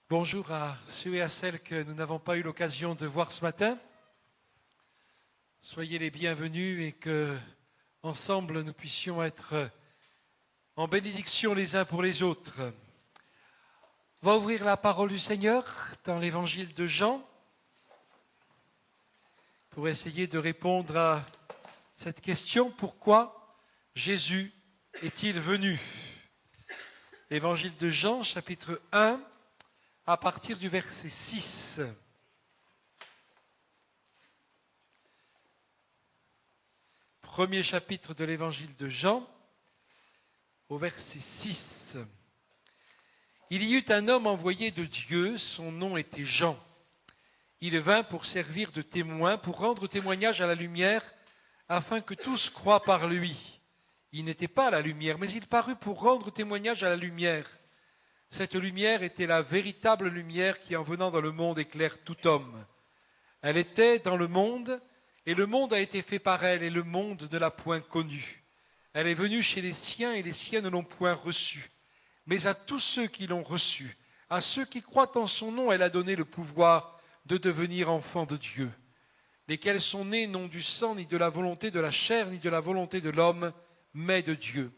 Bonjour à ceux et à celles que nous n'avons pas eu l'occasion de voir ce matin. Soyez les bienvenus et que, ensemble, nous puissions être en bénédiction les uns pour les autres. On va ouvrir la parole du Seigneur dans l'évangile de Jean pour essayer de répondre à cette question: pourquoi Jésus est-il venu? Évangile de Jean, chapitre 1, à partir du verset 6. Premier chapitre de l'évangile de Jean, au verset 6. Il y eut un homme envoyé de Dieu, son nom était Jean. Il vint pour servir de témoin, pour rendre témoignage à la lumière, afin que tous croient par lui. Il n'était pas la lumière, mais il parut pour rendre témoignage à la lumière. Cette lumière était la véritable lumière qui, en venant dans le monde, éclaire tout homme. Elle était dans le monde, et le monde a été fait par elle, et le monde ne l'a point connue. Elle est venue chez les siens, et les siens ne l'ont point reçue. Mais à tous ceux qui l'ont reçue, à ceux qui croient en son nom, elle a donné le pouvoir de devenir enfants de Dieu, lesquels sont nés non du sang, ni de la volonté de la chair, ni de la volonté de l'homme, mais de Dieu.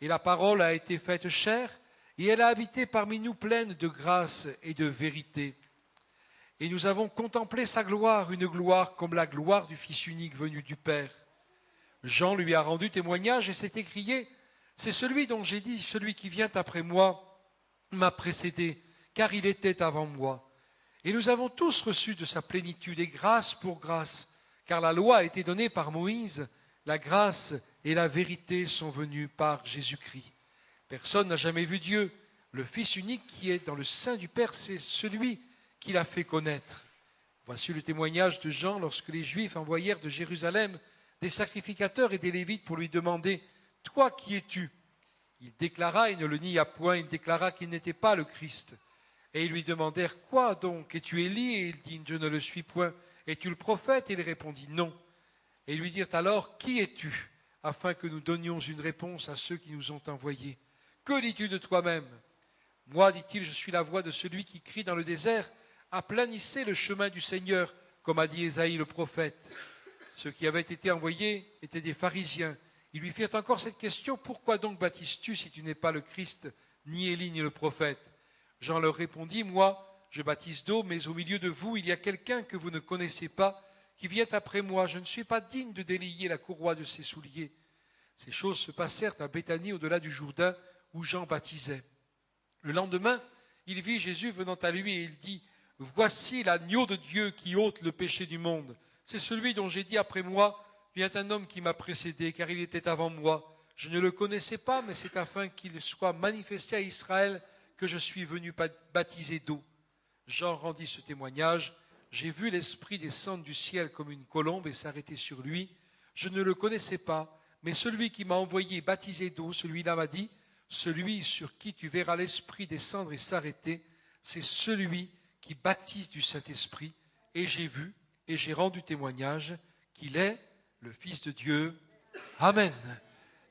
Et la parole a été faite chair, et elle a habité parmi nous pleine de grâce et de vérité. Et nous avons contemplé sa gloire, une gloire comme la gloire du Fils unique venu du Père. Jean lui a rendu témoignage et s'est écrié: c'est celui dont j'ai dit, celui qui vient après moi m'a précédé, car il était avant moi. Et nous avons tous reçu de sa plénitude, et grâce pour grâce, car la loi a été donnée par Moïse, la grâce et la vérité sont venues par Jésus-Christ. Personne n'a jamais vu Dieu. Le Fils unique qui est dans le sein du Père, c'est celui qui l'a fait connaître. Voici le témoignage de Jean lorsque les Juifs envoyèrent de Jérusalem des sacrificateurs et des Lévites pour lui demander: « Toi, qui es-tu » Il déclara, et ne le nia point, il déclara qu'il n'était pas le Christ. Et ils lui demandèrent: « Quoi donc? Es-tu Élie » Et il dit: « Je ne le suis point. » « Es-tu le prophète » Et il répondit: « Non. » Et ils lui dirent alors: « Qui es-tu » afin que nous donnions une réponse à ceux qui nous ont envoyés. « Que dis-tu de toi-même » ? Moi, dit-il, je suis la voix de celui qui crie dans le désert: aplanissez le chemin du Seigneur, comme a dit Ésaïe le prophète. Ceux qui avaient été envoyés étaient des pharisiens. Ils lui firent encore cette question: pourquoi donc baptises-tu si tu n'es pas le Christ, ni Élie, ni le prophète? Jean leur répondit: moi, je baptise d'eau, mais au milieu de vous, il y a quelqu'un que vous ne connaissez pas, qui vient après moi. Je ne suis pas digne de délier la courroie de ses souliers. Ces choses se passèrent à Béthanie, au-delà du Jourdain, où Jean baptisait. Le lendemain, il vit Jésus venant à lui et il dit: « Voici l'agneau de Dieu qui ôte le péché du monde. C'est celui dont j'ai dit: après moi vient un homme qui m'a précédé, car il était avant moi. Je ne le connaissais pas, mais c'est afin qu'il soit manifesté à Israël que je suis venu baptiser d'eau. » Jean rendit ce témoignage: « J'ai vu l'Esprit descendre du ciel comme une colombe et s'arrêter sur lui. Je ne le connaissais pas, mais celui qui m'a envoyé baptiser d'eau, celui-là m'a dit: celui sur qui tu verras l'Esprit descendre et s'arrêter, c'est celui qui baptise du Saint-Esprit. Et j'ai vu et j'ai rendu témoignage qu'il est le Fils de Dieu. Amen. »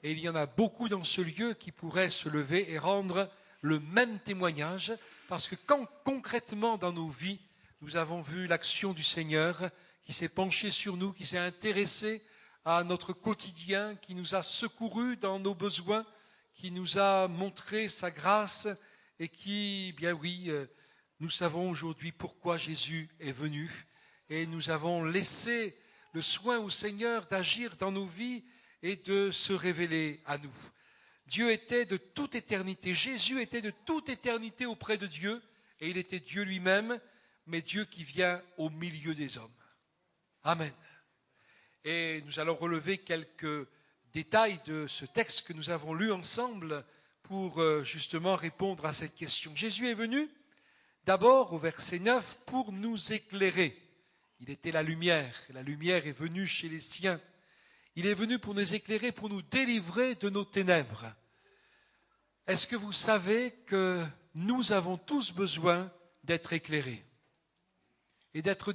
Et il y en a beaucoup dans ce lieu qui pourraient se lever et rendre le même témoignage, parce que quand concrètement dans nos vies, nous avons vu l'action du Seigneur qui s'est penché sur nous, qui s'est intéressé à notre quotidien, qui nous a secourus dans nos besoins, qui nous a montré sa grâce et qui, bien oui, nous savons aujourd'hui pourquoi Jésus est venu et nous avons laissé le soin au Seigneur d'agir dans nos vies et de se révéler à nous. Dieu était de toute éternité, Jésus était de toute éternité auprès de Dieu et il était Dieu lui-même, mais Dieu qui vient au milieu des hommes. Amen. Et nous allons relever quelques détails de ce texte que nous avons lu ensemble pour justement répondre à cette question. Jésus est venu d'abord au verset 9 pour nous éclairer. Il était la lumière est venue chez les siens. Il est venu pour nous éclairer, pour nous délivrer de nos ténèbres. Est-ce que vous savez que nous avons tous besoin d'être éclairés et d'être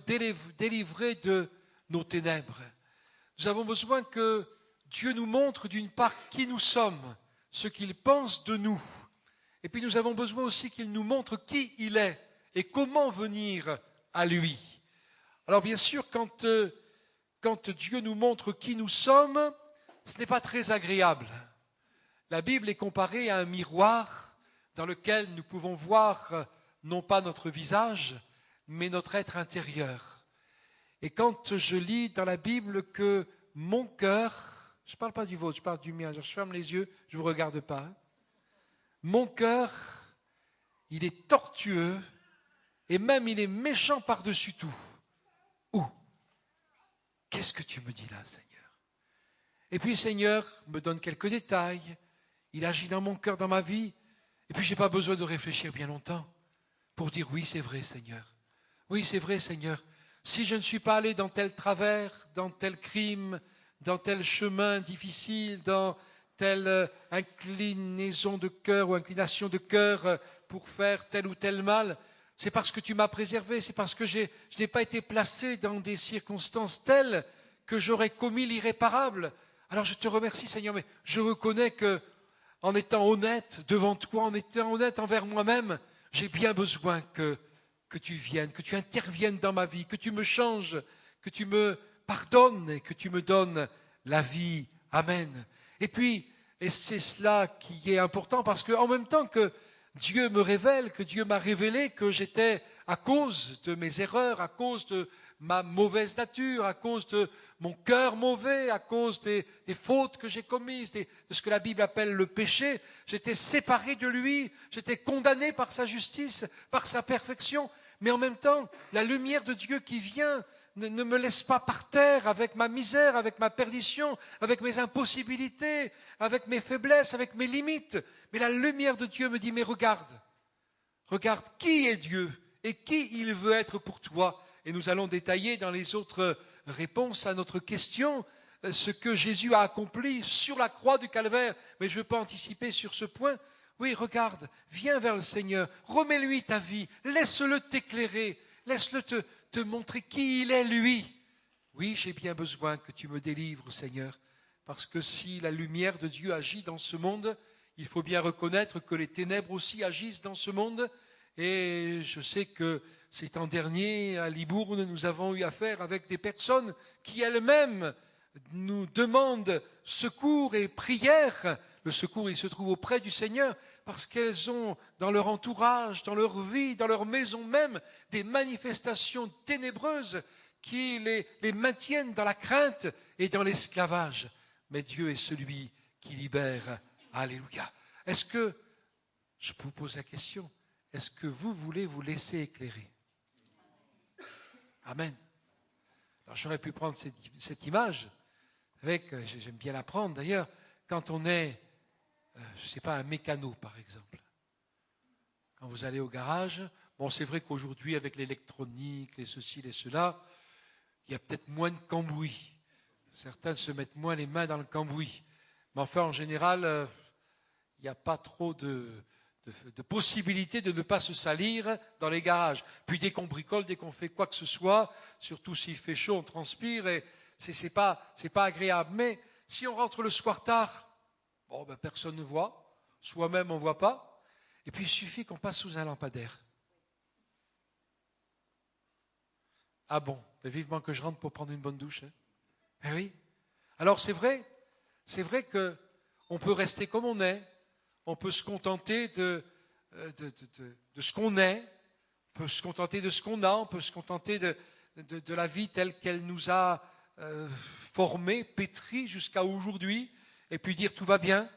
délivrés de nos ténèbres? Nous avons besoin que Dieu nous montre d'une part qui nous sommes, ce qu'il pense de nous. Et puis nous avons besoin aussi qu'il nous montre qui il est, et comment venir à lui. Alors bien sûr, quand Dieu nous montre qui nous sommes, ce n'est pas très agréable. La Bible est comparée à un miroir dans lequel nous pouvons voir non pas notre visage, mais notre être intérieur. Et quand je lis dans la Bible que mon cœur, je ne parle pas du vôtre, je parle du mien, je ferme les yeux, je ne vous regarde pas. Mon cœur, il est tortueux et même il est méchant par-dessus tout. Où? Qu'est-ce que tu me dis là, Seigneur? Et puis, Seigneur me donne quelques détails, il agit dans mon cœur, dans ma vie, et puis je n'ai pas besoin de réfléchir bien longtemps pour dire oui, c'est vrai, Seigneur. Oui, c'est vrai, Seigneur. Si je ne suis pas allé dans tel travers, dans tel crime, dans tel chemin difficile, dans telle inclinaison de cœur ou inclination de cœur pour faire tel ou tel mal, c'est parce que tu m'as préservé, c'est parce que je n'ai pas été placé dans des circonstances telles que j'aurais commis l'irréparable. Alors je te remercie, Seigneur, mais je reconnais que, en étant honnête devant toi, en étant honnête envers moi-même, j'ai bien besoin que tu viennes, que tu interviennes dans ma vie, que tu me changes, que tu me pardonnes et que tu me donnes la vie. Amen. Et puis, et c'est cela qui est important, parce qu'en même temps que Dieu me révèle, que Dieu m'a révélé que j'étais, à cause de mes erreurs, à cause de ma mauvaise nature, à cause de mon cœur mauvais, à cause des fautes que j'ai commises, de ce que la Bible appelle le péché, j'étais séparé de lui, j'étais condamné par sa justice, par sa perfection, mais en même temps, la lumière de Dieu qui vient ne me laisse pas par terre avec ma misère, avec ma perdition, avec mes impossibilités, avec mes faiblesses, avec mes limites. Mais la lumière de Dieu me dit, mais regarde qui est Dieu et qui il veut être pour toi. Et nous allons détailler dans les autres réponses à notre question ce que Jésus a accompli sur la croix du Calvaire. Mais je ne veux pas anticiper sur ce point. Oui, regarde, viens vers le Seigneur, remets-lui ta vie, laisse-le t'éclairer, laisse-le te montrer qui il est, lui. Oui, j'ai bien besoin que tu me délivres, Seigneur, parce que si la lumière de Dieu agit dans ce monde, il faut bien reconnaître que les ténèbres aussi agissent dans ce monde. Et je sais que ces temps derniers, à Libourne, nous avons eu affaire avec des personnes qui elles-mêmes nous demandent secours et prière. Le secours, il se trouve auprès du Seigneur, parce qu'elles ont dans leur entourage, dans leur vie, dans leur maison même, des manifestations ténébreuses qui les maintiennent dans la crainte et dans l'esclavage. Mais Dieu est celui qui libère. Alléluia. Est-ce que, je vous pose la question, est-ce que vous voulez vous laisser éclairer? Amen. Alors j'aurais pu prendre cette image, j'aime bien la prendre d'ailleurs, quand on est, je ne sais pas, un mécano par exemple. Quand vous allez au garage, bon c'est vrai qu'aujourd'hui avec l'électronique, les ceci, les cela, il y a peut-être moins de cambouis. Certains se mettent moins les mains dans le cambouis. Mais enfin en général, il n'y a pas trop de possibilité de ne pas se salir dans les garages. Puis dès qu'on bricole, dès qu'on fait quoi que ce soit, surtout s'il fait chaud, on transpire et c'est pas agréable. Mais si on rentre le soir tard, bon, ben, personne ne voit, soi-même on ne voit pas, et puis il suffit qu'on passe sous un lampadaire. Ah bon, ben vivement que je rentre pour prendre une bonne douche. Hein. Ben oui. Alors c'est vrai qu'on peut rester comme on est, on peut se contenter de ce qu'on est, on peut se contenter de ce qu'on a, on peut se contenter de la vie telle qu'elle nous a formés, pétris jusqu'à aujourd'hui, et puis dire tout va bien.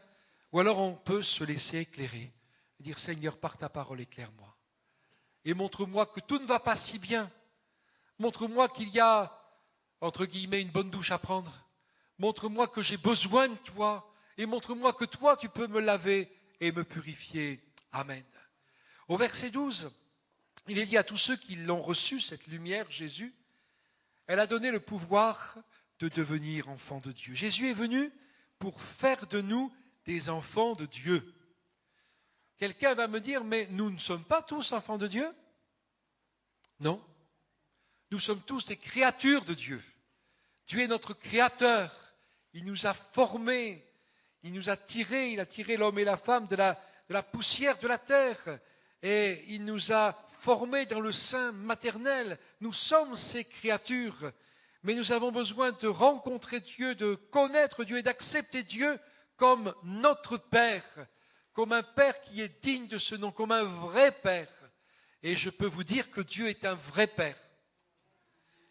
Ou alors on peut se laisser éclairer, et dire Seigneur, par ta parole, éclaire-moi. Et montre-moi que tout ne va pas si bien. Montre-moi qu'il y a, entre guillemets, une bonne douche à prendre. Montre-moi que j'ai besoin de toi. Et montre-moi que toi, tu peux me laver et me purifier. Amen. Au verset 12, il est dit à tous ceux qui l'ont reçu, cette lumière, Jésus, elle a donné le pouvoir de devenir enfants de Dieu. Jésus est venu pour faire de nous des enfants de Dieu. Quelqu'un va me dire, mais nous ne sommes pas tous enfants de Dieu? Non. Nous sommes tous des créatures de Dieu. Dieu est notre créateur. Il nous a formés. Il nous a tirés. Il a tiré l'homme et la femme de la poussière de la terre. Et il nous a formés dans le sein maternel. Nous sommes ces créatures, mais nous avons besoin de rencontrer Dieu, de connaître Dieu et d'accepter Dieu comme notre Père, comme un Père qui est digne de ce nom, comme un vrai Père. Et je peux vous dire que Dieu est un vrai Père,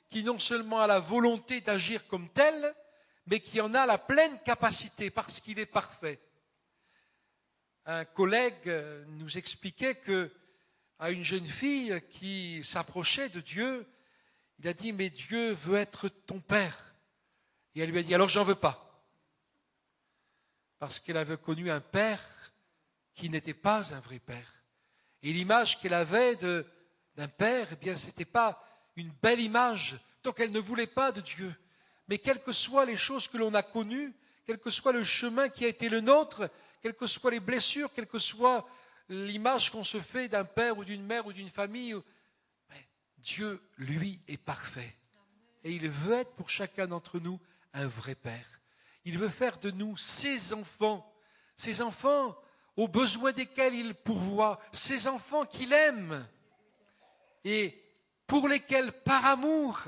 qui non seulement a la volonté d'agir comme tel, mais qui en a la pleine capacité parce qu'il est parfait. Un collègue nous expliquait que à une jeune fille qui s'approchait de Dieu, il a dit « Mais Dieu veut être ton père ». Et elle lui a dit « Alors j'en veux pas ». Parce qu'elle avait connu un père qui n'était pas un vrai père. Et l'image qu'elle avait d'un père, eh bien, ce n'était pas une belle image. Donc elle ne voulait pas de Dieu. Mais quelles que soient les choses que l'on a connues, quel que soit le chemin qui a été le nôtre, quelles que soient les blessures, quelle que soit l'image qu'on se fait d'un père ou d'une mère ou d'une famille, Dieu, lui, est parfait. Et il veut être pour chacun d'entre nous un vrai père. Il veut faire de nous ses enfants aux besoins desquels il pourvoit, ses enfants qu'il aime et pour lesquels, par amour,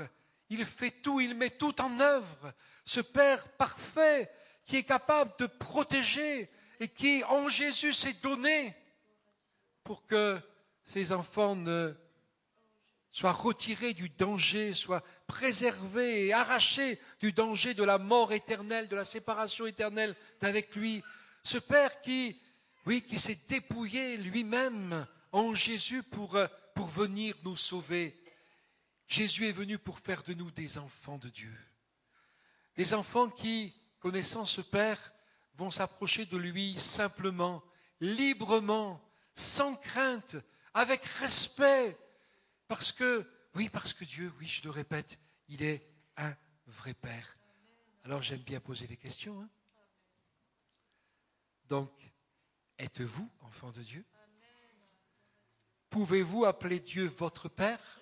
il fait tout, il met tout en œuvre. Ce Père parfait qui est capable de protéger et qui, en Jésus, s'est donné pour que ses enfants ne soient retirés du danger, soient préservés et arrachés du danger de la mort éternelle, de la séparation éternelle d'avec lui. Ce Père qui s'est dépouillé lui-même en Jésus pour venir nous sauver. Jésus est venu pour faire de nous des enfants de Dieu. Des enfants qui, connaissant ce Père, vont s'approcher de lui simplement, librement, sans crainte, avec respect. Parce que Dieu, oui, je le répète, il est un vrai Père. Alors j'aime bien poser des questions. Hein. Donc, êtes-vous enfant de Dieu? Pouvez-vous appeler Dieu votre Père?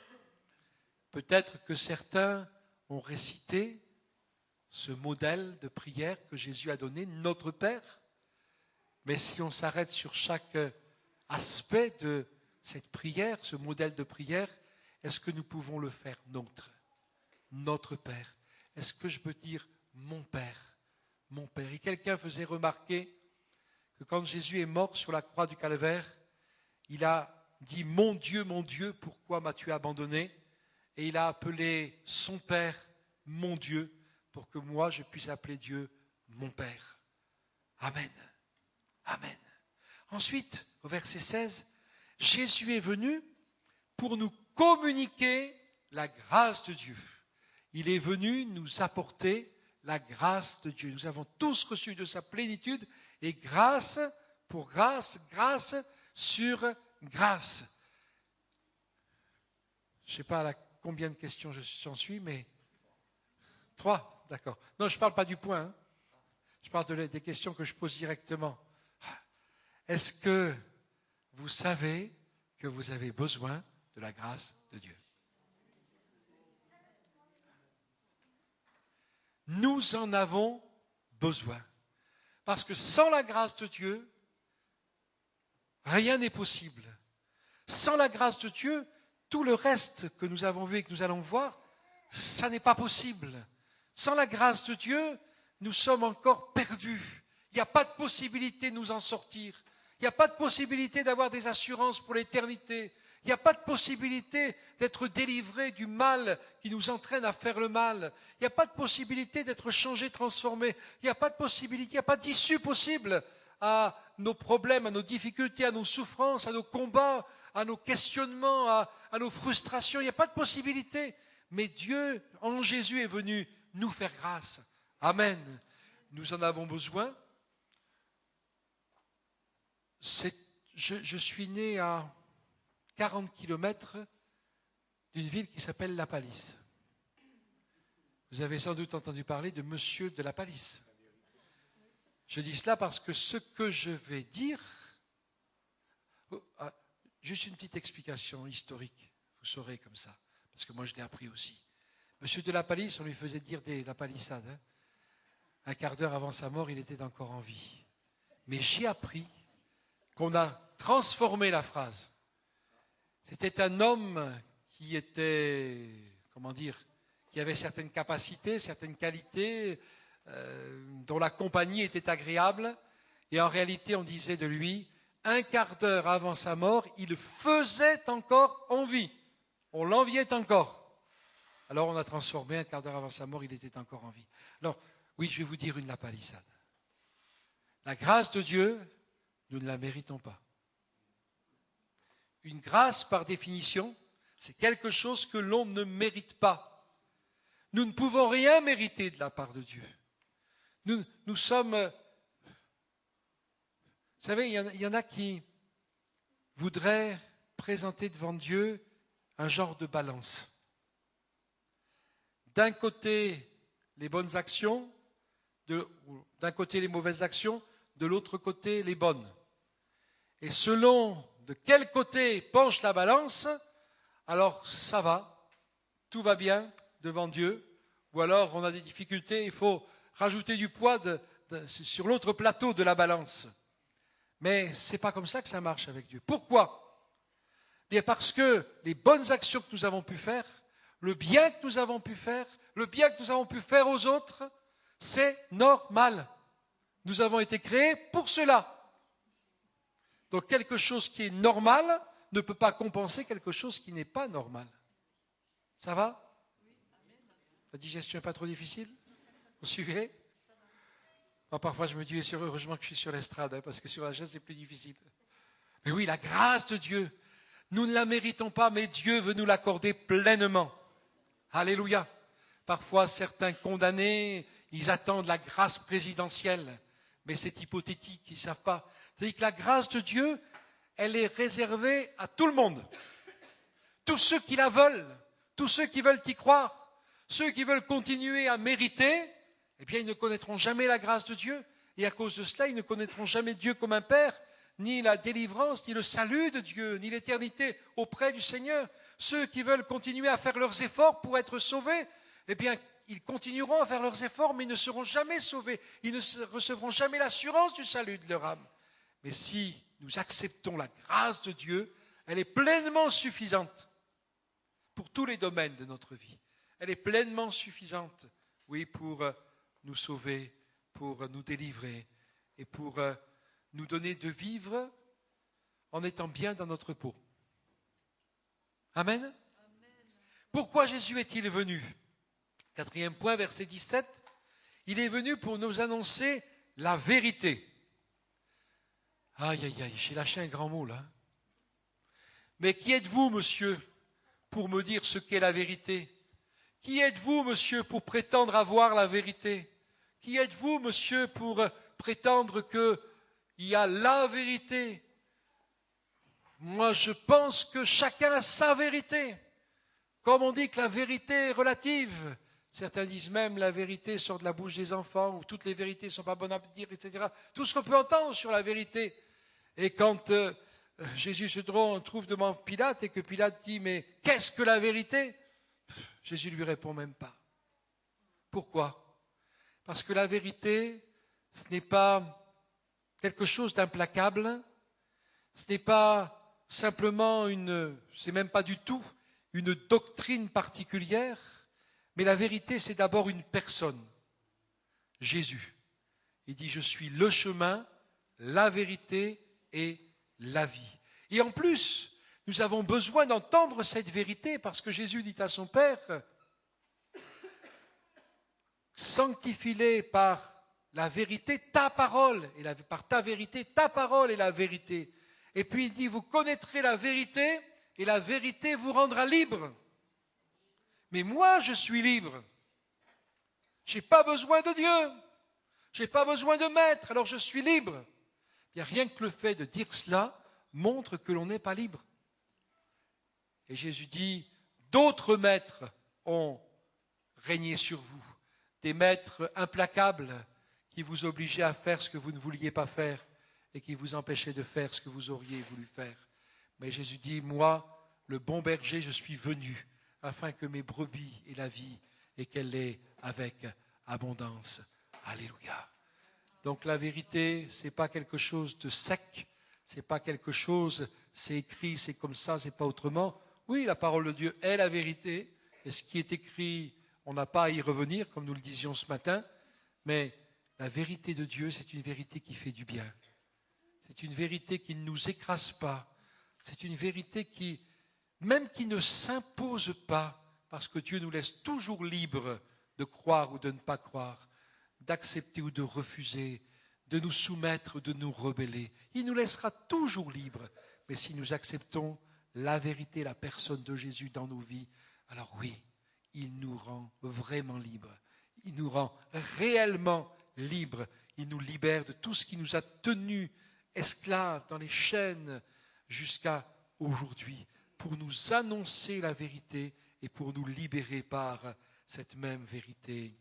Peut-être que certains ont récité ce modèle de prière que Jésus a donné, notre Père. Mais si on s'arrête sur chaque aspect de cette prière, ce modèle de prière, est-ce que nous pouvons le faire notre Père? Est-ce que je peux dire mon Père? Mon Père. Et quelqu'un faisait remarquer que quand Jésus est mort sur la croix du Calvaire, il a dit « Mon Dieu, pourquoi m'as-tu abandonné ?» Et il a appelé son Père « Mon Dieu » pour que moi je puisse appeler Dieu « Mon Père ». Amen. Amen. Ensuite, au verset 16, Jésus est venu pour nous communiquer la grâce de Dieu. Il est venu nous apporter la grâce de Dieu. Nous avons tous reçu de sa plénitude et grâce pour grâce, grâce sur grâce. Je ne sais pas à combien de questions j'en suis, mais 3, d'accord. Non, je ne parle pas du point. Hein. Je parle des questions que je pose directement. Est-ce que vous savez que vous avez besoin de la grâce de Dieu? Nous en avons besoin. Parce que sans la grâce de Dieu, rien n'est possible. Sans la grâce de Dieu, tout le reste que nous avons vu et que nous allons voir, ça n'est pas possible. Sans la grâce de Dieu, nous sommes encore perdus. Il n'y a pas de possibilité de nous en sortir. Il n'y a pas de possibilité d'avoir des assurances pour l'éternité. Il n'y a pas de possibilité d'être délivré du mal qui nous entraîne à faire le mal. Il n'y a pas de possibilité d'être changé, transformé. Il n'y a pas de possibilité, il n'y a pas d'issue possible à nos problèmes, à nos difficultés, à nos souffrances, à nos combats, à nos questionnements, à nos frustrations. Il n'y a pas de possibilité. Mais Dieu, en Jésus, est venu nous faire grâce. Amen. Nous en avons besoin. Je suis né à 40 kilomètres d'une ville qui s'appelle La Palisse. Vous avez sans doute entendu parler de Monsieur de La Palisse. Je dis cela parce que ce que je vais dire, juste une petite explication historique, vous saurez comme ça, parce que moi je l'ai appris aussi. Monsieur de La Palisse, on lui faisait dire la palissade. Hein. Un quart d'heure avant sa mort, il était encore en vie. Mais j'ai appris qu'on a transformé la phrase. C'était un homme qui était, comment dire, qui avait certaines capacités, certaines qualités, dont la compagnie était agréable. Et en réalité, on disait de lui, un quart d'heure avant sa mort, il faisait encore envie. On l'enviait encore. Alors on a transformé, un quart d'heure avant sa mort, il était encore en vie. Alors, oui, je vais vous dire une lapalissade. La grâce de Dieu, nous ne la méritons pas. Une grâce, par définition, c'est quelque chose que l'on ne mérite pas. Nous ne pouvons rien mériter de la part de Dieu. Nous sommes... Vous savez, il y en a qui voudraient présenter devant Dieu un genre de balance. D'un côté, les bonnes actions, d'un côté les mauvaises actions, de l'autre côté les bonnes. Et selon de quel côté penche la balance, alors ça va, tout va bien devant Dieu, ou alors on a des difficultés, il faut rajouter du poids sur l'autre plateau de la balance. Mais ce n'est pas comme ça que ça marche avec Dieu. Pourquoi ? Bien parce que les bonnes actions que nous avons pu faire, le bien que nous avons pu faire, le bien que nous avons pu faire aux autres, c'est normal. Nous avons été créés pour cela. Donc quelque chose qui est normal ne peut pas compenser quelque chose qui n'est pas normal. Ça va ? La digestion n'est pas trop difficile ? Vous suivez ? Parfois je me dis, heureusement que je suis sur l'estrade, parce que sur la chaise c'est plus difficile. Mais oui, la grâce de Dieu, nous ne la méritons pas, mais Dieu veut nous l'accorder pleinement. Alléluia. Parfois, certains condamnés, ils attendent la grâce présidentielle, mais c'est hypothétique, ils ne savent pas. C'est-à-dire que la grâce de Dieu, elle est réservée à tout le monde. Tous ceux qui la veulent, tous ceux qui veulent y croire, ceux qui veulent continuer à mériter, eh bien, ils ne connaîtront jamais la grâce de Dieu. Et à cause de cela, ils ne connaîtront jamais Dieu comme un Père, ni la délivrance, ni le salut de Dieu, ni l'éternité auprès du Seigneur. Ceux qui veulent continuer à faire leurs efforts pour être sauvés, eh bien, ils continueront à faire leurs efforts, mais ils ne seront jamais sauvés. Ils ne recevront jamais l'assurance du salut de leur âme. Mais si nous acceptons la grâce de Dieu, elle est pleinement suffisante pour tous les domaines de notre vie. Elle est pleinement suffisante, oui, pour nous sauver, pour nous délivrer et pour nous donner de vivre en étant bien dans notre peau. Amen. Pourquoi Jésus est-il venu ? 4e point, verset 17. Il est venu pour nous annoncer la vérité. Aïe, aïe, aïe, j'ai lâché un grand mot là. Mais qui êtes-vous, monsieur, pour me dire ce qu'est la vérité ? Qui êtes-vous, monsieur, pour prétendre avoir la vérité ? Qui êtes-vous, monsieur, pour prétendre qu'il y a la vérité ? Moi, je pense que chacun a sa vérité. Comme on dit que la vérité est relative. Certains disent même la vérité sort de la bouche des enfants, ou toutes les vérités ne sont pas bonnes à dire, etc. Tout ce qu'on peut entendre sur la vérité. Et quand Jésus se trouve devant Pilate et que Pilate dit « Mais qu'est-ce que la vérité ?» Jésus ne lui répond même pas. Pourquoi ? Parce que la vérité, ce n'est pas quelque chose d'implacable, ce n'est pas simplement c'est même pas du tout une doctrine particulière, mais la vérité, c'est d'abord une personne, Jésus. Il dit « Je suis le chemin, la vérité et la vie ». Et en plus, nous avons besoin d'entendre cette vérité parce que Jésus dit à son Père « Sanctifie-les par la vérité, ta parole, et par ta vérité, ta parole est la vérité. » Et puis il dit « Vous connaîtrez la vérité et la vérité vous rendra libre. » Mais moi, je suis libre. Je n'ai pas besoin de Dieu. Je n'ai pas besoin de maître, alors je suis libre. Bien, rien que le fait de dire cela montre que l'on n'est pas libre. Et Jésus dit, d'autres maîtres ont régné sur vous, des maîtres implacables qui vous obligeaient à faire ce que vous ne vouliez pas faire et qui vous empêchaient de faire ce que vous auriez voulu faire. Mais Jésus dit, moi, le bon berger, je suis venu afin que mes brebis aient la vie et qu'elle l'ait avec abondance. Alléluia. Donc la vérité, ce n'est pas quelque chose de sec, c'est pas quelque chose, c'est écrit, c'est comme ça, c'est pas autrement. Oui, la parole de Dieu est la vérité, et ce qui est écrit, on n'a pas à y revenir, comme nous le disions ce matin, mais la vérité de Dieu, c'est une vérité qui fait du bien. C'est une vérité qui ne nous écrase pas. C'est une vérité qui, même qui ne s'impose pas, parce que Dieu nous laisse toujours libres de croire ou de ne pas croire, d'accepter ou de refuser, de nous soumettre, de nous rebeller. Il nous laissera toujours libres. Mais si nous acceptons la vérité, la personne de Jésus dans nos vies, alors oui, il nous rend vraiment libres. Il nous rend réellement libres. Il nous libère de tout ce qui nous a tenus esclaves dans les chaînes jusqu'à aujourd'hui, pour nous annoncer la vérité et pour nous libérer par cette même vérité.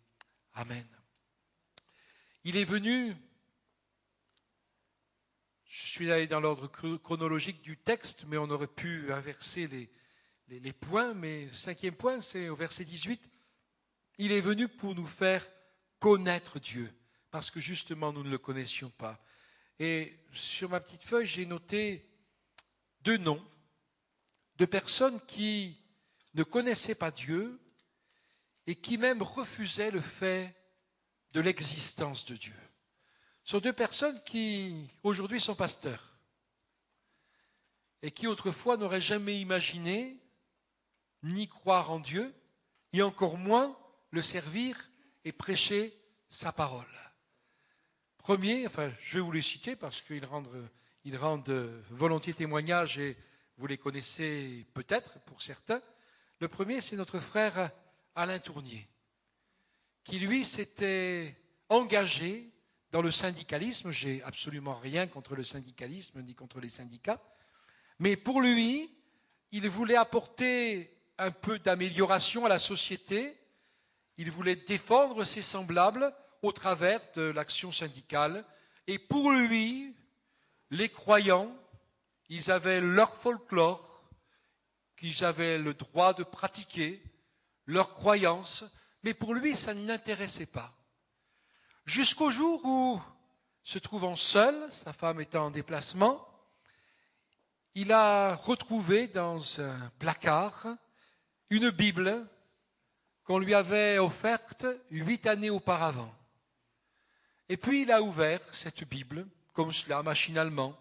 Amen. Il est venu, je suis allé dans l'ordre chronologique du texte, mais on aurait pu inverser les points, mais le 5e point, c'est au verset 18. Il est venu pour nous faire connaître Dieu, parce que justement nous ne le connaissions pas. Et sur ma petite feuille, j'ai noté 2 noms de personnes qui ne connaissaient pas Dieu et qui même refusaient le fait de l'existence de Dieu. Ce sont 2 personnes qui aujourd'hui sont pasteurs et qui autrefois n'auraient jamais imaginé ni croire en Dieu, et encore moins le servir et prêcher sa parole. Premier, je vais vous les citer parce qu'ils rendent volontiers témoignage et vous les connaissez peut-être pour certains. Le premier, c'est notre frère Alain Tournier, qui lui s'était engagé dans le syndicalisme. J'ai absolument rien contre le syndicalisme ni contre les syndicats, mais pour lui, il voulait apporter un peu d'amélioration à la société. Il voulait défendre ses semblables au travers de l'action syndicale. Et pour lui, les croyants, ils avaient leur folklore, qu'ils avaient le droit de pratiquer, leurs croyances, mais pour lui, ça ne l'intéressait pas. Jusqu'au jour où, se trouvant seul, sa femme étant en déplacement, il a retrouvé dans un placard une Bible qu'on lui avait offerte 8 années auparavant. Et puis il a ouvert cette Bible, comme cela, machinalement,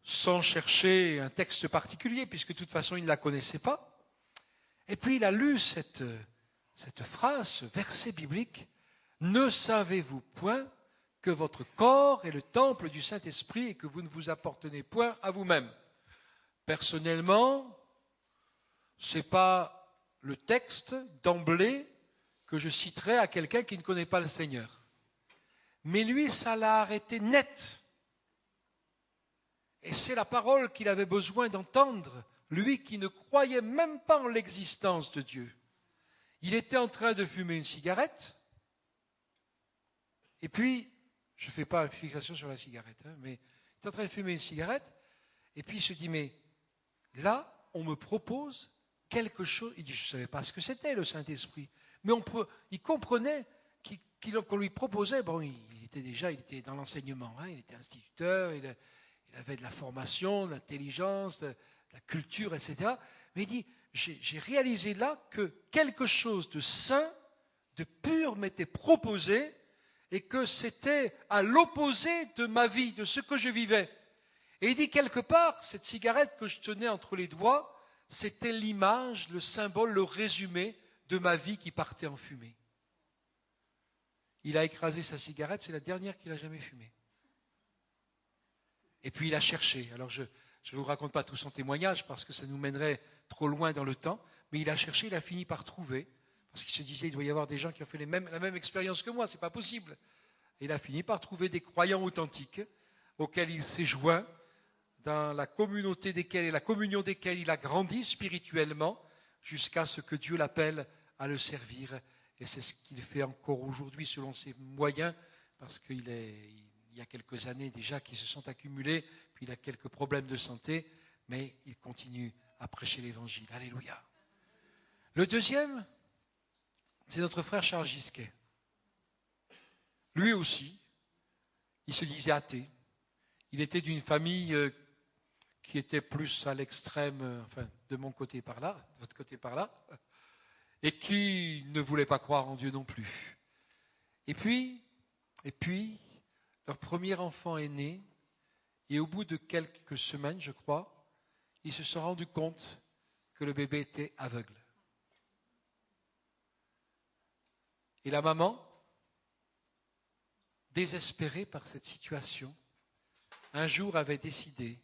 sans chercher un texte particulier, puisque de toute façon il ne la connaissait pas. Et puis il a lu cette phrase, ce verset biblique, « Ne savez-vous point que votre corps est le temple du Saint-Esprit et que vous ne vous appartenez point à vous-même » Personnellement, ce n'est pas le texte d'emblée que je citerai à quelqu'un qui ne connaît pas le Seigneur. Mais lui, ça l'a arrêté net. Et c'est la parole qu'il avait besoin d'entendre, lui qui ne croyait même pas en l'existence de Dieu. Il était en train de fumer une cigarette, et puis, je ne fais pas une fixation sur la cigarette, mais il est en train de fumer une cigarette, et puis il se dit, mais là, on me propose quelque chose. Il dit, je ne savais pas ce que c'était le Saint-Esprit, mais il comprenait qu'on lui proposait, bon, il était dans l'enseignement, hein, il était instituteur, il avait de la formation, de l'intelligence, de la culture, etc. Mais il dit, j'ai réalisé là que quelque chose de sain, de pur m'était proposé et que c'était à l'opposé de ma vie, de ce que je vivais. Et il dit, quelque part, cette cigarette que je tenais entre les doigts, c'était l'image, le symbole, le résumé de ma vie qui partait en fumée. Il a écrasé sa cigarette, c'est la dernière qu'il a jamais fumée. Et puis il a cherché. Alors je ne vous raconte pas tout son témoignage parce que ça nous mènerait trop loin dans le temps, mais il a cherché, il a fini par trouver, parce qu'il se disait, il doit y avoir des gens qui ont fait la même expérience que moi, c'est pas possible. Et il a fini par trouver des croyants authentiques auxquels il s'est joint, dans la communauté desquels et la communion desquels il a grandi spirituellement, jusqu'à ce que Dieu l'appelle à le servir. Et c'est ce qu'il fait encore aujourd'hui selon ses moyens, parce qu'il y a quelques années déjà qui se sont accumulés, puis il a quelques problèmes de santé, mais il continue à prêcher l'Évangile. Alléluia. Le deuxième, c'est notre frère Charles Gisquet. Lui aussi, il se disait athée. Il était d'une famille qui était plus à l'extrême, enfin, de mon côté par là, de votre côté par là, et qui ne voulait pas croire en Dieu non plus. Et puis, leur premier enfant est né, et au bout de quelques semaines, je crois, ils se sont rendus compte que le bébé était aveugle. Et la maman, désespérée par cette situation, un jour avait décidé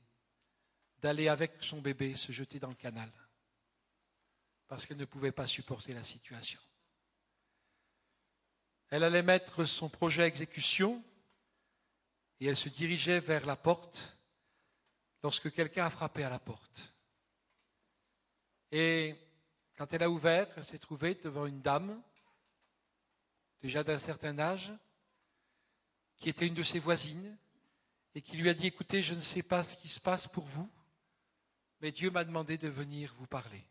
d'aller avec son bébé se jeter dans le canal, parce qu'elle ne pouvait pas supporter la situation. Elle allait mettre son projet à exécution, et elle se dirigeait vers la porte, lorsque quelqu'un a frappé à la porte. Et quand elle a ouvert, elle s'est trouvée devant une dame, déjà d'un certain âge, qui était une de ses voisines, et qui lui a dit, écoutez, je ne sais pas ce qui se passe pour vous, mais Dieu m'a demandé de venir vous parler.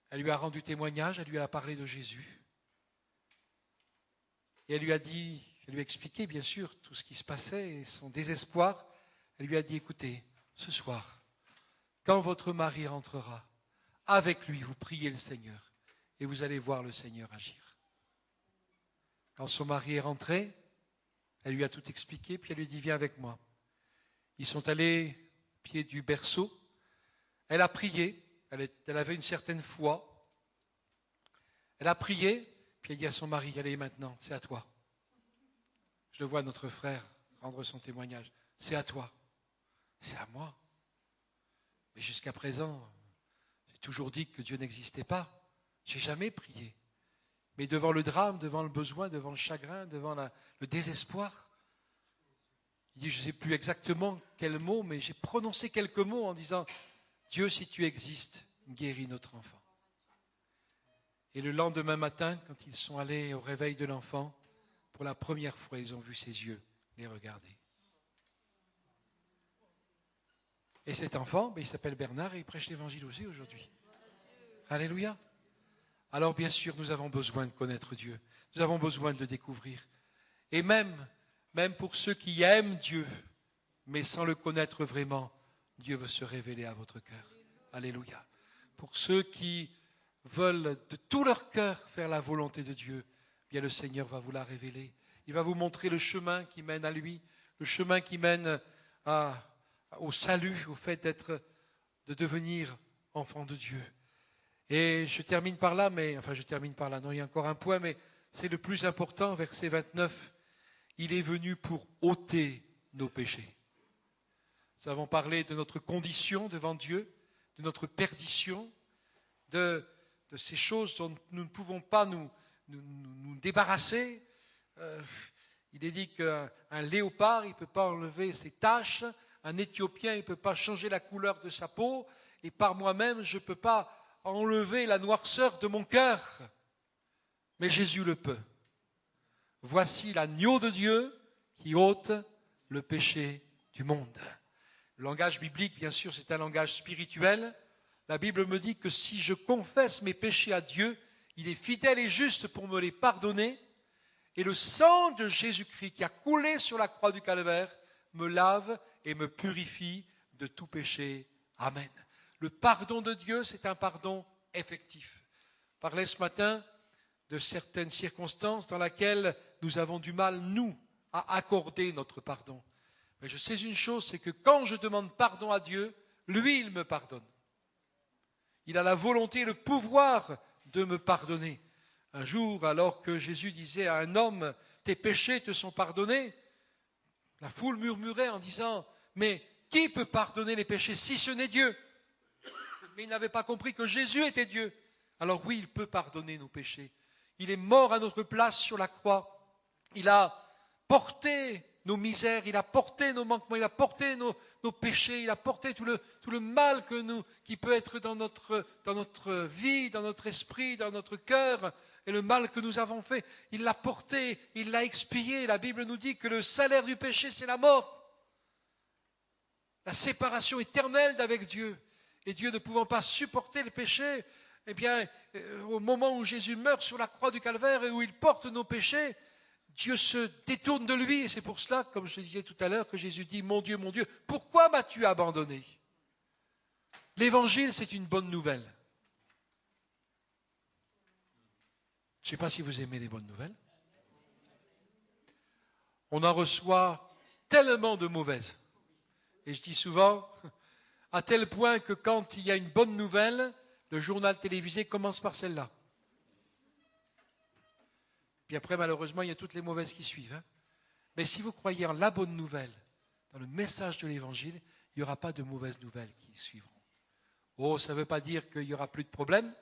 Elle lui a rendu témoignage, elle lui a parlé de Jésus. Et elle lui a dit, elle lui a expliqué bien sûr tout ce qui se passait et son désespoir. Elle lui a dit, écoutez, ce soir, quand votre mari rentrera, avec lui, vous priez le Seigneur et vous allez voir le Seigneur agir. Quand son mari est rentré, elle lui a tout expliqué, puis elle lui a dit, viens avec moi. Ils sont allés au pied du berceau. Elle a prié, elle avait une certaine foi. Elle a prié, puis elle dit à son mari, allez maintenant, c'est à toi. Je le vois, notre frère, rendre son témoignage. C'est à toi. C'est à moi. Mais jusqu'à présent, j'ai toujours dit que Dieu n'existait pas. J'ai jamais prié. Mais devant le drame, devant le besoin, devant le chagrin, devant le désespoir, il dit, je ne sais plus exactement quel mot, mais j'ai prononcé quelques mots en disant, Dieu, si tu existes, guéris notre enfant. Et le lendemain matin, quand ils sont allés au réveil de l'enfant, pour la première fois, ils ont vu ses yeux les regarder. Et cet enfant, il s'appelle Bernard et il prêche l'évangile aussi aujourd'hui. Alléluia. Alors bien sûr, nous avons besoin de connaître Dieu. Nous avons besoin de le découvrir. Et même pour ceux qui aiment Dieu, mais sans le connaître vraiment, Dieu veut se révéler à votre cœur. Alléluia. Pour ceux qui veulent de tout leur cœur faire la volonté de Dieu, bien le Seigneur va vous la révéler. Il va vous montrer le chemin qui mène à lui, le chemin qui mène au salut, au fait de devenir enfant de Dieu. Et je termine par là, non, il y a encore un point, mais c'est le plus important, verset 29. Il est venu pour ôter nos péchés. Nous avons parlé de notre condition devant Dieu, de notre perdition, de ces choses dont nous ne pouvons pas nous débarrasser. Il est dit qu'un léopard, il ne peut pas enlever ses taches, un Éthiopien, il ne peut pas changer la couleur de sa peau, et par moi-même, je ne peux pas enlever la noirceur de mon cœur. Mais Jésus le peut. Voici l'agneau de Dieu qui ôte le péché du monde. Le langage biblique, bien sûr, c'est un langage spirituel. La Bible me dit que si je confesse mes péchés à Dieu, il est fidèle et juste pour me les pardonner. Et le sang de Jésus-Christ qui a coulé sur la croix du Calvaire me lave et me purifie de tout péché. Amen. Le pardon de Dieu, c'est un pardon effectif. Je parlais ce matin de certaines circonstances dans lesquelles nous avons du mal, nous, à accorder notre pardon. Mais je sais une chose, c'est que quand je demande pardon à Dieu, lui, il me pardonne. Il a la volonté et le pouvoir de me pardonner. Un jour, alors que Jésus disait à un homme, tes péchés te sont pardonnés, la foule murmurait en disant, mais qui peut pardonner les péchés si ce n'est Dieu? Mais il n'avait pas compris que Jésus était Dieu. Alors oui, il peut pardonner nos péchés. Il est mort à notre place sur la croix. Il a porté nos misères, il a porté nos manquements, il a porté nos péchés, il a porté tout le mal qui peut être dans notre vie, dans notre esprit, dans notre cœur, et le mal que nous avons fait. Il l'a porté, il l'a expié. La Bible nous dit que le salaire du péché, c'est la mort. La séparation éternelle d'avec Dieu. Et Dieu ne pouvant pas supporter le péché, eh bien, au moment où Jésus meurt sur la croix du Calvaire et où il porte nos péchés, Dieu se détourne de lui, et c'est pour cela, comme je le disais tout à l'heure, que Jésus dit, mon Dieu, pourquoi m'as-tu abandonné? L'évangile, c'est une bonne nouvelle. Je ne sais pas si vous aimez les bonnes nouvelles. On en reçoit tellement de mauvaises. Et je dis souvent, à tel point que quand il y a une bonne nouvelle, le journal télévisé commence par celle-là. Puis après, malheureusement, il y a toutes les mauvaises qui suivent. Hein. Mais si vous croyez en la bonne nouvelle, dans le message de l'Évangile, il n'y aura pas de mauvaises nouvelles qui suivront. Oh, ça ne veut pas dire qu'il n'y aura plus de problème,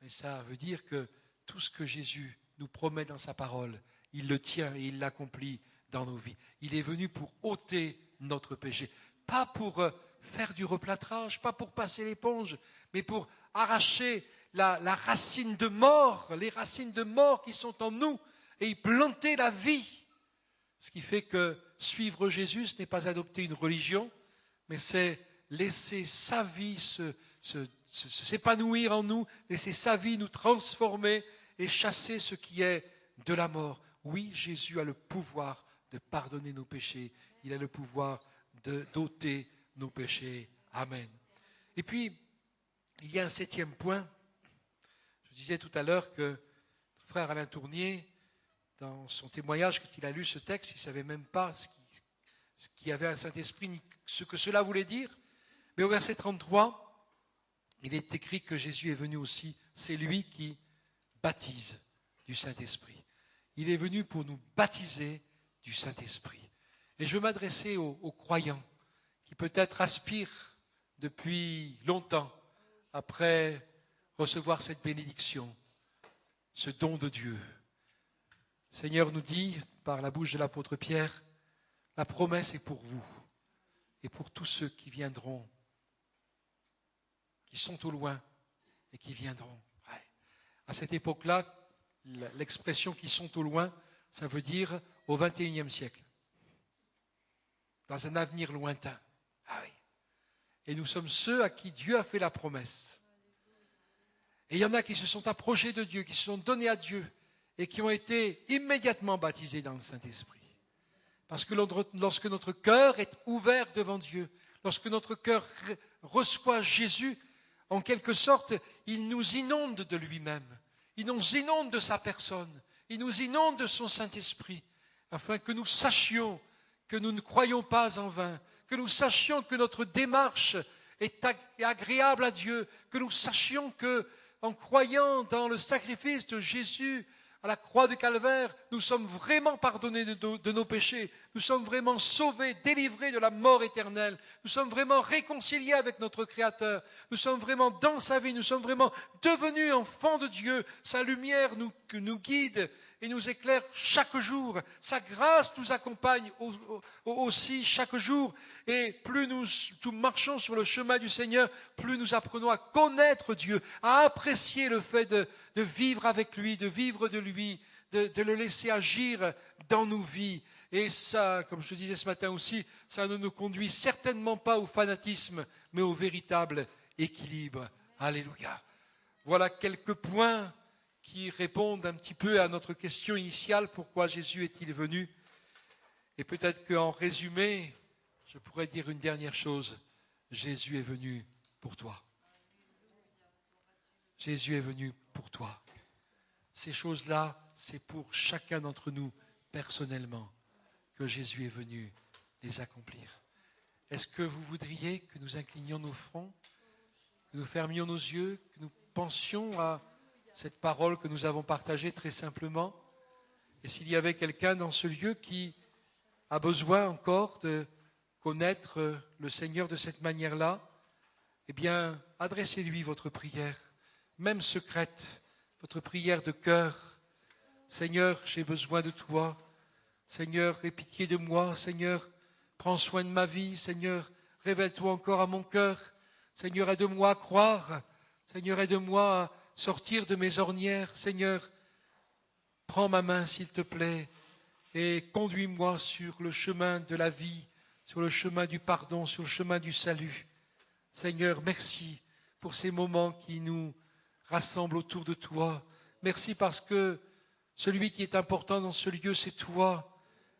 mais ça veut dire que tout ce que Jésus nous promet dans sa parole, il le tient et il l'accomplit dans nos vies. Il est venu pour ôter notre péché, pas pour faire du replâtrage, pas pour passer l'éponge, mais pour arracher la racine de mort, les racines de mort qui sont en nous, et y planter la vie. Ce qui fait que suivre Jésus, ce n'est pas adopter une religion, mais c'est laisser sa vie s'épanouir en nous, laisser sa vie nous transformer et chasser ce qui est de la mort. Oui, Jésus a le pouvoir de pardonner nos péchés, il a le pouvoir d'ôter nos péchés. Amen. Et puis, il y a un 7e point. Je disais tout à l'heure que notre frère Alain Tournier, dans son témoignage, quand il a lu ce texte, il ne savait même pas ce qu'il y avait un Saint-Esprit, ni ce que cela voulait dire. Mais au verset 33, il est écrit que Jésus est venu aussi, c'est lui qui baptise du Saint-Esprit. Il est venu pour nous baptiser du Saint-Esprit. Et je veux m'adresser aux croyants qui peut-être aspirent depuis longtemps, après recevoir cette bénédiction, ce don de Dieu. Le Seigneur nous dit, par la bouche de l'apôtre Pierre, la promesse est pour vous et pour tous ceux qui viendront, qui sont au loin et qui viendront. Ouais. À cette époque-là, l'expression qui sont au loin, ça veut dire au XXIe siècle, dans un avenir lointain. Ah oui. Et nous sommes ceux à qui Dieu a fait la promesse. Et il y en a qui se sont approchés de Dieu, qui se sont donnés à Dieu et qui ont été immédiatement baptisés dans le Saint-Esprit. Parce que lorsque notre cœur est ouvert devant Dieu, lorsque notre cœur reçoit Jésus, en quelque sorte, il nous inonde de lui-même, il nous inonde de sa personne, il nous inonde de son Saint-Esprit, afin que nous sachions que nous ne croyons pas en vain, que nous sachions que notre démarche est agréable à Dieu, que nous sachions que, en croyant dans le sacrifice de Jésus à la croix du Calvaire, nous sommes vraiment pardonnés de nos péchés, nous sommes vraiment sauvés, délivrés de la mort éternelle, nous sommes vraiment réconciliés avec notre Créateur, nous sommes vraiment dans sa vie, nous sommes vraiment devenus enfants de Dieu, sa lumière nous guide et nous éclaire chaque jour, sa grâce nous accompagne aussi chaque jour, et plus nous marchons sur le chemin du Seigneur, plus nous apprenons à connaître Dieu, à apprécier le fait de vivre avec lui, de vivre de lui, de le laisser agir dans nos vies. Et ça, comme je le disais ce matin aussi, ça ne nous conduit certainement pas au fanatisme, mais au véritable équilibre. Alléluia. Voilà quelques points qui répondent un petit peu à notre question initiale, pourquoi Jésus est-il venu? Et peut-être qu'en résumé, je pourrais dire une dernière chose, Jésus est venu pour toi. Jésus est venu pour toi. Ces choses-là, c'est pour chacun d'entre nous personnellement que Jésus est venu les accomplir. Est-ce que vous voudriez que nous inclinions nos fronts, que nous fermions nos yeux, que nous pensions à cette parole que nous avons partagée très simplement? Et s'il y avait quelqu'un dans ce lieu qui a besoin encore de connaître le Seigneur de cette manière-là, eh bien, adressez-lui votre prière, même secrète, votre prière de cœur. Seigneur, j'ai besoin de toi. Seigneur, aie pitié de moi. Seigneur, prends soin de ma vie. Seigneur, révèle-toi encore à mon cœur. Seigneur, aide-moi à croire. Seigneur, aide-moi à sortir de mes ornières. Seigneur, prends ma main, s'il te plaît, et conduis-moi sur le chemin de la vie, sur le chemin du pardon, sur le chemin du salut. Seigneur, merci pour ces moments qui nous rassemblent autour de toi. Merci parce que Celui qui est important dans ce lieu, c'est toi.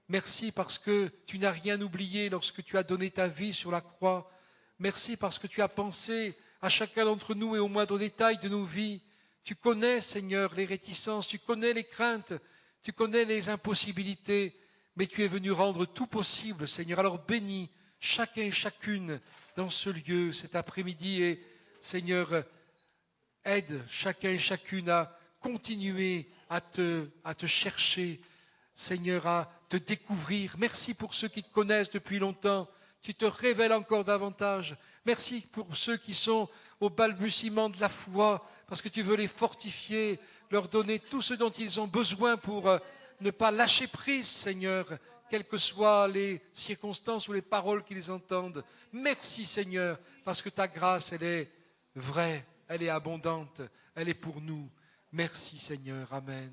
Merci parce que tu n'as rien oublié lorsque tu as donné ta vie sur la croix. Merci parce que tu as pensé à chacun d'entre nous et au moindre détail de nos vies. Tu connais, Seigneur, les réticences, tu connais les craintes, tu connais les impossibilités, mais tu es venu rendre tout possible, Seigneur. Alors bénis chacun et chacune dans ce lieu cet après-midi et, Seigneur, aide chacun et chacune à continuer à te chercher, Seigneur, à te découvrir. Merci pour ceux qui te connaissent depuis longtemps. Tu te révèles encore davantage. Merci pour ceux qui sont au balbutiement de la foi, parce que tu veux les fortifier, leur donner tout ce dont ils ont besoin pour ne pas lâcher prise, Seigneur, quelles que soient les circonstances ou les paroles qu'ils entendent. Merci, Seigneur, parce que ta grâce, elle est vraie, elle est abondante, elle est pour nous. Merci, Seigneur. Amen.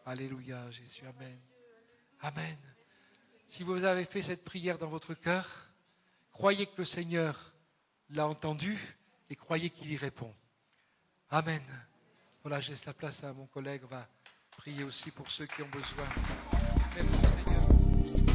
Alléluia, Jésus. Amen. Amen. Si vous avez fait cette prière dans votre cœur, croyez que le Seigneur l'a entendu et croyez qu'il y répond. Amen. Voilà, je laisse la place à mon collègue. On va prier aussi pour ceux qui ont besoin. Merci, Seigneur.